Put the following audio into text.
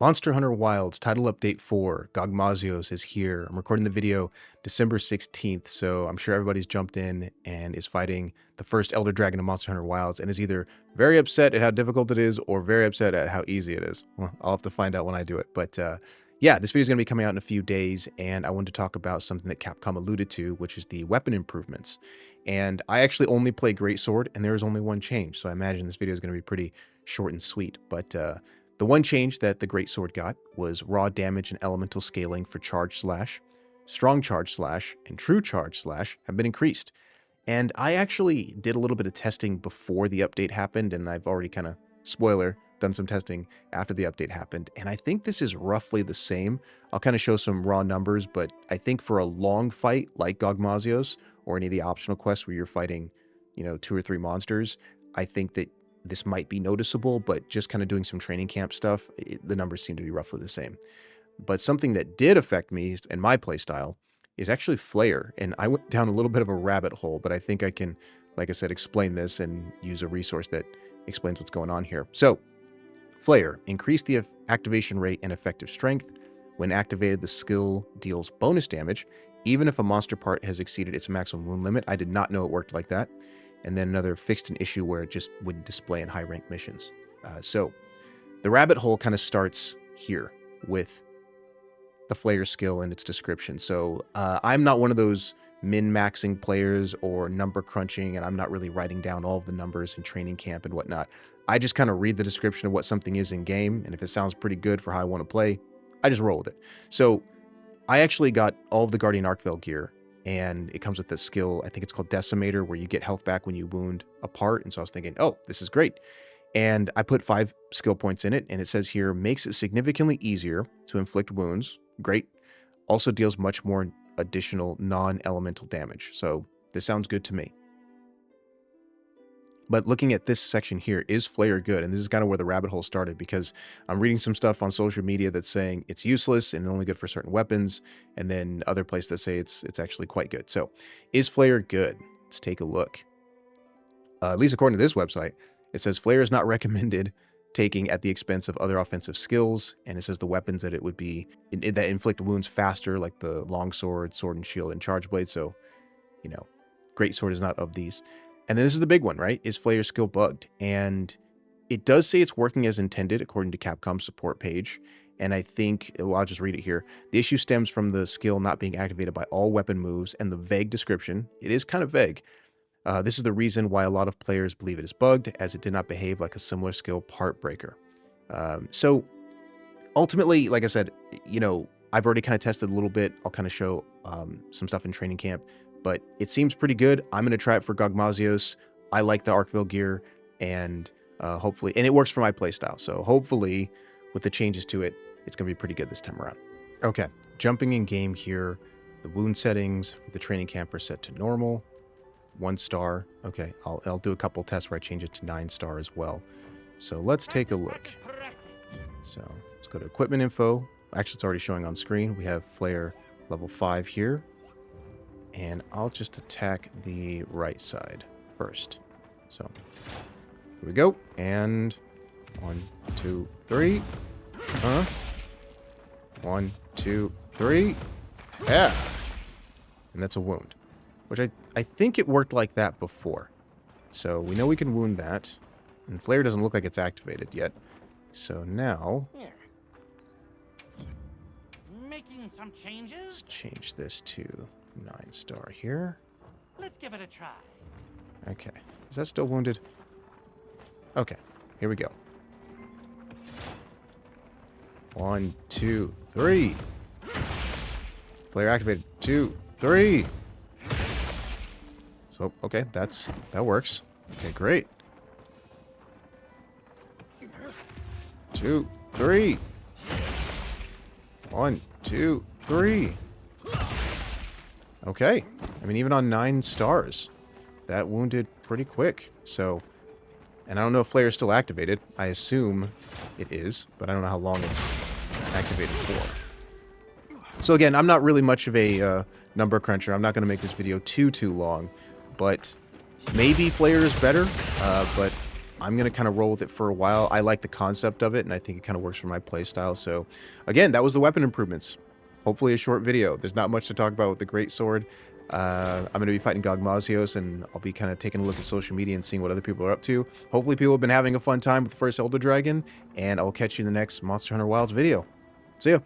Monster Hunter Wilds Title Update 4, Gogmazios is here. I'm recording the video December 16th, so I'm sure everybody's jumped in and is fighting the first Elder Dragon in Monster Hunter Wilds and is either very upset at how difficult it is or very upset at how easy it is. Well, I'll have to find out when I do it. But yeah, this video is going to be coming out in a few days, and I wanted to talk about something that Capcom alluded to, which is the weapon improvements. And I actually only play Greatsword, and there is only one change, so I imagine this video is going to be pretty short and sweet. But the one change that the Greatsword got was raw damage and elemental scaling for Charge Slash, Strong Charge Slash, and True Charge Slash have been increased. And I actually did a little bit of testing before the update happened, and I've already kind of, spoiler, done some testing after the update happened. And I think this is roughly the same. I'll kind of show some raw numbers, but I think for a long fight like Gogmazios or any of the optional quests where you're fighting, 2 or 3 monsters, I think that this might be noticeable, but just kind of doing some training camp stuff, the numbers seem to be roughly the same. But something that did affect me and my playstyle is actually Flayer, and I went down a little bit of a rabbit hole, but I think I can, like I said, explain this and use a resource that explains what's going on here. So, Flayer, increase the activation rate and effective strength. When activated, the skill deals bonus damage, even if a monster part has exceeded its maximum wound limit. I did not know it worked like that. And then another fixed an issue where it just wouldn't display in high-ranked missions. So the rabbit hole kind of starts here with the Flayer skill and its description. So I'm not one of those min-maxing players or number crunching, and I'm not really writing down all of the numbers in training camp and whatnot. I just kind of read the description of what something is in game, and if it sounds pretty good for how I want to play, I just roll with it. So I actually got all of the Guardian Arcvale gear, and it comes with this skill, I think it's called Decimator, where you get health back when you wound a part. And so I was thinking, oh, this is great. And I put 5 skill points in it, and it says here, makes it significantly easier to inflict wounds. Great. Also deals much more additional non-elemental damage. So this sounds good to me. But looking at this section here, is Flayer good? And this is kind of where the rabbit hole started, because I'm reading some stuff on social media that's saying it's useless and only good for certain weapons, and then other places that say it's actually quite good. So, is Flayer good? Let's take a look. At least according to this website, it says Flayer is not recommended taking at the expense of other offensive skills, and it says the weapons that it would be that inflict wounds faster, like the longsword, sword and shield, and charge blade. So, Greatsword is not of these. And then this is the big one, right? Is Flayer's skill bugged? And it does say it's working as intended according to Capcom's support page. And I think, well, I'll just read it here. The issue stems from the skill not being activated by all weapon moves and the vague description. It is kind of vague. This is the reason why a lot of players believe it is bugged, as it did not behave like a similar skill part breaker. So ultimately, like I said, I've already kind of tested a little bit. I'll kind of show some stuff in training camp. But it seems pretty good. I'm going to try it for Gogmazios. I like the Arcvale gear, and hopefully, and it works for my playstyle. So hopefully, with the changes to it, it's going to be pretty good this time around. Okay, jumping in game here. The wound settings for the training camp are set to normal. 1 star. Okay, I'll do a couple tests where I change it to 9 star as well. So let's take a look. So let's go to equipment info. Actually, it's already showing on screen. We have Flayer level 5 here. And I'll just attack the right side first. So, here we go. And 1, 2, 3. 1, 2, 3. Yeah. And that's a wound. Which I think it worked like that before. So, we know we can wound that. And Flayer doesn't look like it's activated yet. So now, making some changes. Let's change this to 9 star here. Let's give it a try. Okay. Is that still wounded? Okay. Here we go. 1, 2, 3. Flayer activated. 2, 3. So, okay, that works. Okay, great. 2, 3. 1, 2, 3. Okay. I mean, even on 9 stars, that wounded pretty quick. So, and I don't know if Flayer's still activated. I assume it is, but I don't know how long it's activated for. So again, I'm not really much of a number cruncher. I'm not going to make this video too long, but maybe Flayer is better. But I'm going to kind of roll with it for a while. I like the concept of it, and I think it kind of works for my playstyle. So, again, that was the weapon improvements. Hopefully a short video. There's not much to talk about with the Great Sword. I'm going to be fighting Gogmazios, and I'll be kind of taking a look at social media and seeing what other people are up to. Hopefully people have been having a fun time with the first Elder Dragon, and I'll catch you in the next Monster Hunter Wilds video. See ya!